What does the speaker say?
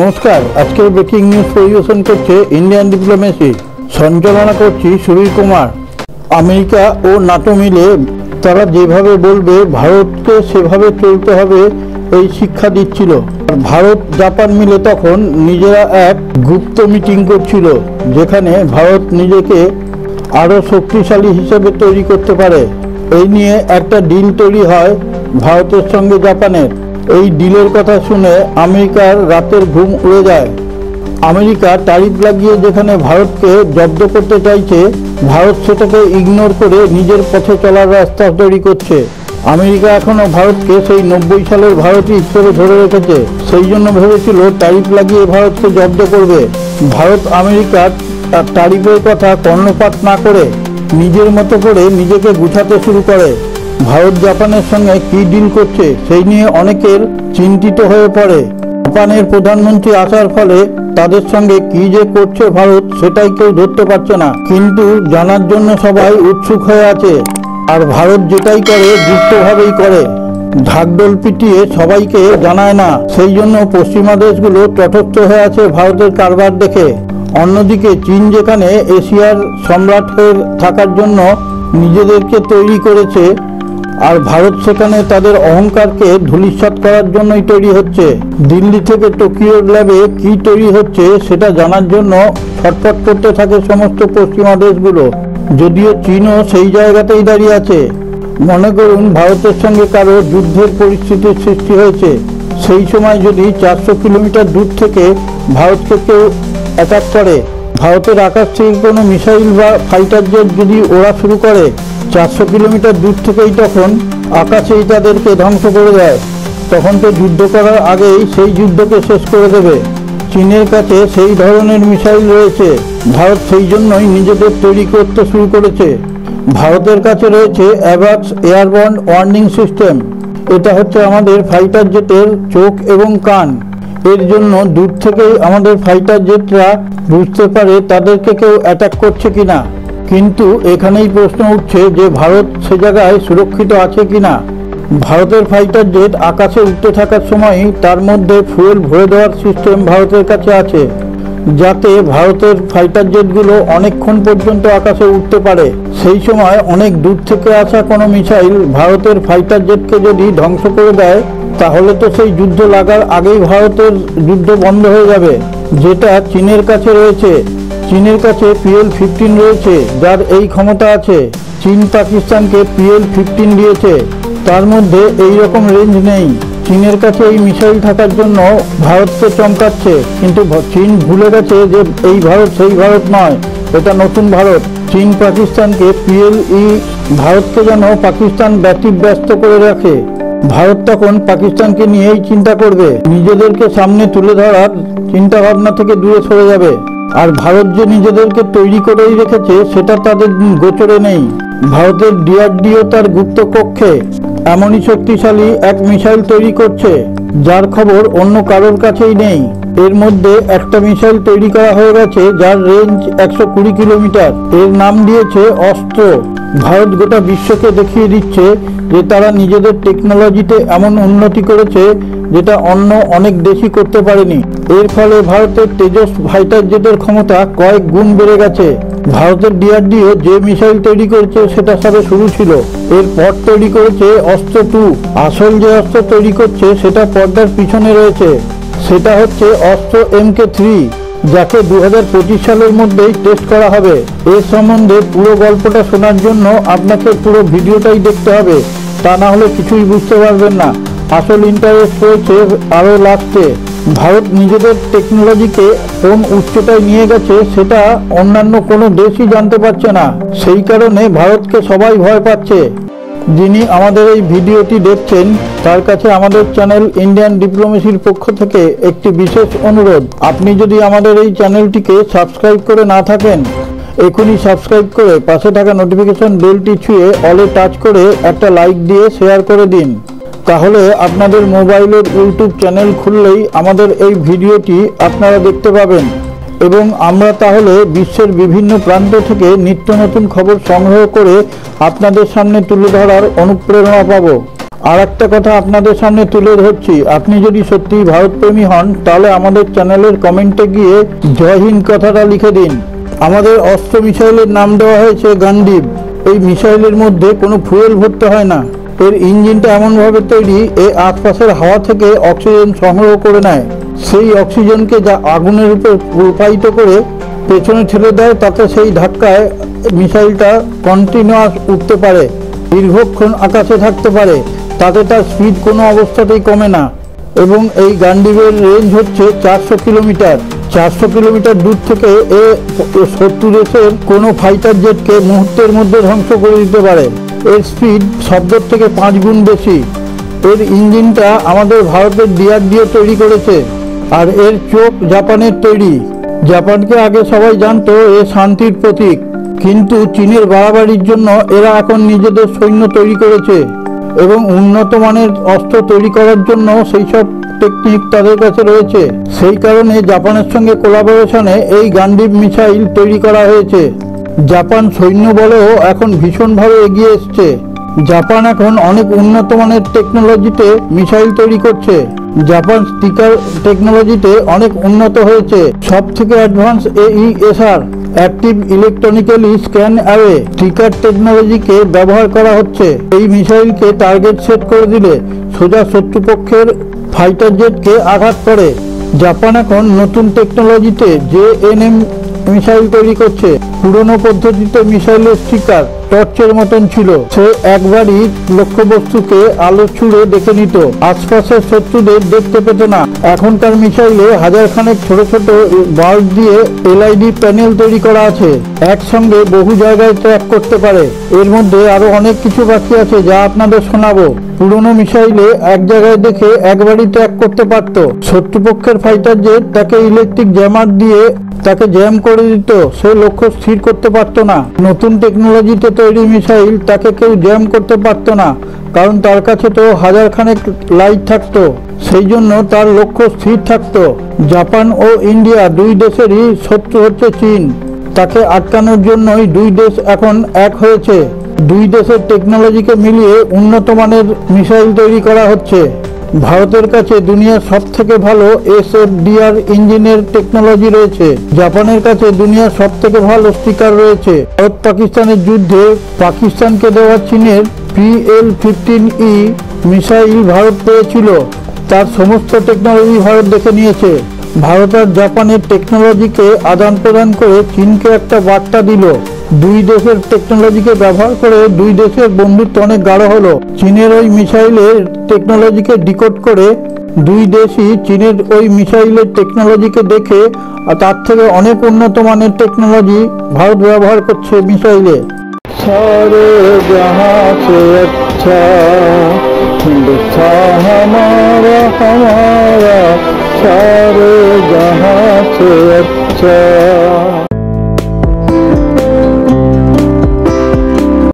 नमस्कार आज के ब्रेकिंग न्यूज परिवेशन करছে इंडियन डिप्लोमेसी संचालना করছি সুবীর কুমার। আমেরিকা ও নাটো মিলে তারা যেভাবে বলবে ভারতকে সেভাবে চলতে হবে এই শিক্ষা দিচ্ছিল। ভারত জাপান মিলে তখন নিজেরা এক গুপ্ত মিটিং করছিল যেখানে ভারত নিজেকে আরো শক্তিশালী হিসেবে তৈরি করতে পারে। এই নিয়ে একটা ডিল তৈরি হয় ভারতের সঙ্গে জাপানের। এই ডিলের কথা শুনে আমেরিকার রাতের ঘুম উড়ে যায়। আমেরিকা ট্যারিফ লাগিয়ে যেখানে ভারতকে জব্দ করতে চাইছে, ভারত সেটাকে ইগনোর করে নিজের পথে চলার রাস্তা তৈরি করছে। আমেরিকা এখনো ভারতকে সেই 90 সালের ভারতই হিসেবে ধরে রেখেছে। সেই জন্য ভেবেছিল ট্যারিফ লাগিয়ে ভারতকে জব্দ করবে। ভারত আমেরিকার ট্যারিফের কথা কর্ণপাত না করে নিজের মতো করে নিজেকে গুছাতে শুরু করে। ভারত জাপানের সঙ্গে কি ডিল করছে সেই নিয়ে অনেকের চিন্তিত হয়ে পড়ে। জাপানের প্রধানমন্ত্রী আসার ফলে তাদের সঙ্গে কি যে করছে ভারত সেটাই কেউ ধরতে পারছে না, কিন্তু জানার জন্য সবাই উৎসুক হয়ে আছে। আর ভারত যেটাই করে গুপ্তভাবেই করে, ঢাকঢোল পিটিয়ে সবাইকে জানায় না। সেই জন্য পশ্চিমা দেশগুলো তটস্থ হয়ে আছে ভারতের কারবার দেখে। অন্যদিকে চীন যেখানে এশিয়ার সম্রাট হয়ে থাকার জন্য নিজেদেরকে তৈরি করেছে, আর ভারত সেখানে তাদের অহংকারকে ধূলিসাৎ করার জন্যই তৈরি হচ্ছে। দিল্লি থেকে টোকিওর ল্যাবে কি তৈরি হচ্ছে সেটা জানার জন্য ছটফট করতে থাকে সমস্ত পশ্চিমা দেশগুলো। যদিও চীনও সেই জায়গাতেই দাঁড়িয়ে আছে। মনে করুন ভারতের সঙ্গে কারো যুদ্ধের পরিস্থিতির সৃষ্টি হয়েছে, সেই সময় যদি 400 কিলোমিটার দূর থেকে ভারতকে কেউ অ্যাটাক করে, ভারতের আকাশ থেকে কোনো মিসাইল বা ফাইটার জেট যদি ওড়া শুরু করে, 400 কিলোমিটার দূর থেকেই তখন আকাশেই তাদেরকে ধ্বংস করে দেয়। তখন তো যুদ্ধ করার আগেই সেই যুদ্ধকে শেষ করে দেবে। চীনের কাছে সেই ধরনের মিসাইল রয়েছে। ভারত সেই জন্যই নিজেদের তৈরি করতে শুরু করেছে। ভারতের কাছে রয়েছে অ্যাভাক্স এয়ারবর্ন ওয়ার্নিং সিস্টেম। এটা হচ্ছে আমাদের ফাইটার জেটের চোখ এবং কান। এর জন্য দূর থেকেই আমাদের ফাইটার জেটরা বুঝতে পারে তাদেরকে কেউ অ্যাটাক করছে কিনা। কিন্তু এখানেই প্রশ্ন উঠছে যে ভারত সে জায়গায় সুরক্ষিত আছে কিনা। ভারতের ফাইটার জেট আকাশে উঠতে থাকার সময়ই তার মধ্যে ফুয়েল ভরে দেওয়ার সিস্টেম ভারতের কাছে আছে, যাতে ভারতের ফাইটার জেটগুলো অনেকক্ষণ পর্যন্ত আকাশে উঠতে পারে। সেই সময় অনেক দূর থেকে আসা কোনো মিসাইল ভারতের ফাইটার জেটকে যদি ধ্বংস করে দেয়, তাহলে তো সেই যুদ্ধ লাগার আগেই ভারতের যুদ্ধ বন্ধ হয়ে যাবে। যেটা চীনের কাছে রয়েছে। চীনের কাছে PL-15 রয়েছে, যার এই ক্ষমতা আছে। চীন পাকিস্তানকে PL-15 দিয়েছে, তার মধ্যে এই রকম রেঞ্জ নেই। চীনের কাছে এই মিসাইল থাকার জন্য ভারতকে চমকাচ্ছে, কিন্তু চীন ভুলে গেছে যে এই ভারত সেই ভারত নয়, এটা নতুন ভারত। চীন পাকিস্তানকে PLE ভারতকে যেন পাকিস্তান ব্যতিব্যস্ত করে রাখে। ভারত তখন পাকিস্তানকে নিয়েই চিন্তা করবে, নিজেদেরকে সামনে তুলে ধরার চিন্তা ভাবনা থেকে দূরে সরে যাবে। আর ভারত যে নিজেদেরকে তৈরি করেই রেখেছে সেটা তাদের গোচরে নেই। ভারতের DRDO তার গুপ্ত কক্ষে এমনই শক্তিশালী এক মিসাইল তৈরি করছে যার খবর অন্য কারোর কাছেই নেই। এর মধ্যে একটা মিসাইল তৈরি করা হয়ে গেছে যার রেঞ্জ 120 কিলোমিটার। এর নাম দিয়েছে অস্ত্র। ভারত গোটা বিশ্বকে দেখিয়ে দিচ্ছে যে তারা নিজেদের টেকনোলজিতে এমন উন্নতি করেছে যেটা অন্য অনেক দেশই করতে পারেনি। এর ফলে ভারতের তেজস ফাইটার জেটের ক্ষমতা কয়েক গুণ বেড়ে গেছে। ভারতের DRDO যে মিসাইল তৈরি করেছে সেটা সবে শুরু ছিল। এরপর তৈরি করেছে অস্ত্র 2। আসল যে অস্ত্র তৈরি করছে সেটা পর্দার পিছনে রয়েছে। সেটা হচ্ছে অস্ত্র MK3, যাকে 2025 সালের মধ্যেই টেস্ট করা হবে। এর সম্বন্ধে পুরো গল্পটা শোনার জন্য আপনাকে পুরো ভিডিওটাই দেখতে হবে, তা না হলে কিছুই বুঝতে পারবেন না। আসল ইন্টারেস্ট রয়েছে আরও লাস্টে। ভারত নিজেদের টেকনোলজিকে কোন উচ্চতায় নিয়ে গেছে সেটা অন্যান্য কোনো দেশই জানতে পারছে না। সেই কারণে ভারতকে সবাই ভয় পাচ্ছে। যিনি আমাদের এই ভিডিওটি দেখছেন তার কাছে আমাদের চ্যানেল ইন্ডিয়ান ডিপ্লোমেসির পক্ষ থেকে একটি বিশেষ অনুরোধ। আপনি যদি আমাদের এই চ্যানেলটিকে সাবস্ক্রাইব করে না থাকেন, এখনই সাবস্ক্রাইব করে পাশে থাকা নোটিফিকেশন বেলটি ছুঁয়ে অলে টাচ করে একটা লাইক দিয়ে শেয়ার করে দিন। তাহলে আপনাদের মোবাইলের ইউটিউব চ্যানেল খুললেই আমাদের এই ভিডিওটি আপনারা দেখতে পাবেন, এবং আমরা তাহলে বিশ্বের বিভিন্ন প্রান্ত থেকে নিত্য নতুন খবর সংগ্রহ করে আপনাদের সামনে তুলে ধরার অনুপ্রেরণা পাব। আর একটা কথা আপনাদের সামনে তুলে ধরছি, আপনি যদি সত্যিই ভারতপ্রেমী হন তাহলে আমাদের চ্যানেলের কমেন্টে গিয়ে জয় হিন্দ কথাটা লিখে দিন। আমাদের অস্ত্র মিসাইলের নাম দেওয়া হয়েছে গান্ডীব। এই মিসাইলের মধ্যে কোনো ফুয়েল ভরতে হয় না। এর ইঞ্জিনটা এমনভাবে তৈরি, এর আশপাশের হাওয়া থেকে অক্সিজেন সংগ্রহ করে নেয়। সেই অক্সিজেনকে যা আগুনের উপর প্রবাহিত করে পেছনে ঠেলে দেয়, তাতে সেই ধাক্কায় মিসাইলটা কন্টিনিউয়াস উঠতে পারে, দীর্ঘক্ষণ আকাশে থাকতে পারে, তাতে তার স্পিড কোনো অবস্থাতেই কমে না। এবং এই গান্ডীবের রেঞ্জ হচ্ছে 400 কিলোমিটার। 400 কিলোমিটার দূর থেকে এ শত্রু দেশের কোনো ফাইটার জেটকে মুহূর্তের মধ্যে ধ্বংস করে দিতে পারে। এর স্পিড শব্দের থেকে 5 গুণ বেশি। এর ইঞ্জিনটা আমাদের ভারতের DRDO তৈরি করেছে, আর এর চোখ জাপানের তৈরি। জাপানকে আগে সবাই জানতো এ শান্তির প্রতীক, কিন্তু চীনের বাড়াবাড়ির জন্য এরা এখন নিজেদের সৈন্য তৈরি করেছে এবং উন্নত মানের অস্ত্র তৈরি করার জন্য সেই সব টেকনিক তাদের কাছে রয়েছে। সেই কারণে জাপানের সঙ্গে কোলাবোরেশনে এই গান্ডীব মিসাইল তৈরি করা হয়েছে। জাপান সৈন্য বলেও এখন ভীষণভাবে এগিয়ে এসছে। জাপান এখন অনেক উন্নত মানের টেকনোলজিতে মিসাইল তৈরি করছে। জাপান স্টিকার টেকনোলজিতে অনেক উন্নত হয়েছে। সব থেকে advance AESR active electronically scan array sticker টেকনোলজিকে ব্যবহার করা হচ্ছে। এই মিসাইলকে টার্গেট সেট করে দিলে সোজা শত্রুপক্ষের ফাইটার জেটকে আঘাত করে। জাপান এখন নতুন টেকনোলজিতে JNM মিসাইল তৈরি করছে। পুরনো পদ্ধতিতে মিসাইলের স্টিকার টর্চের মতন ছিল, সে একবারই লক্ষ্যবস্তুকে আলো ছুড়ে দেখে নিত, আশপাশের শত্রুদের দেখতে পেত না। এখনকার মিসাইলে হাজারখানেক ছোট ছোট বাল্ব দিয়ে LED প্যানেল তৈরি করা আছে, একসঙ্গে বহু জায়গায় ট্র্যাক করতে পারে। এর মধ্যে আরো অনেক কিছু বাকি আছে যা আপনাদের শোনাবো। পুরনো মিসাইলে এক জায়গায় দেখে একবারই ট্র্যাক করতে পারত। শত্রুপক্ষের ফাইটার জেট তাকে ইলেকট্রিক জ্যামার দিয়ে তাকে জ্যাম করে দিত, সে লক্ষ্য স্থির করতে পারত না। নতুন টেকনোলজিতে তৈরি মিসাইল তাকে কেউ জ্যাম করতে পারত না, কারণ তার কাছে তো হাজারখানেক লাইট থাকতো, সেই জন্য তার লক্ষ্য স্থির থাকতো। জাপান ও ইন্ডিয়া দুই দেশেরই শত্রু হচ্ছে চীন। তাকে আটকানোর জন্যই দুই দেশ এখন এক হয়েছে। দুই দেশের টেকনোলজিকে মিলিয়ে উন্নত মানের মিসাইল তৈরি করা হচ্ছে। ভারতের কাছে দুনিয়ার সব থেকে ভালো SFDR ইঞ্জিনের টেকনোলজি রয়েছে। জাপানের কাছে দুনিয়ার সব থেকে ভালো স্টিকার রয়েছে। ভারত পাকিস্তানের যুদ্ধে পাকিস্তানকে দেওয়া চীনের PL-15E মিসাইল ভারত পেয়েছিল, তার সমস্ত টেকনোলজি ভারত দেখে নিয়েছে। ভারত আর জাপানের টেকনোলজিকে আদান প্রদান করে চীনকে একটা বার্তা দিল। দুই দেশের টেকনোলজিকে ব্যবহার করে দুই দেশের বন্ধুত্ব অনেক গাঢ় হলো। চীনের ওই মিসাইলের টেকনোলজিকে ডিকোড করে দুই দেশই চীনের ওই মিসাইলের টেকনোলজিকে দেখে আর তার থেকে অনেক উন্নত মানের টেকনোলজি ভারত ব্যবহার করছে মিসাইলে। সারে জাহাঁ সে আচ্ছা হিন্দুস্তান হামারা হামারা, সারে জাহাঁ সে আচ্ছা।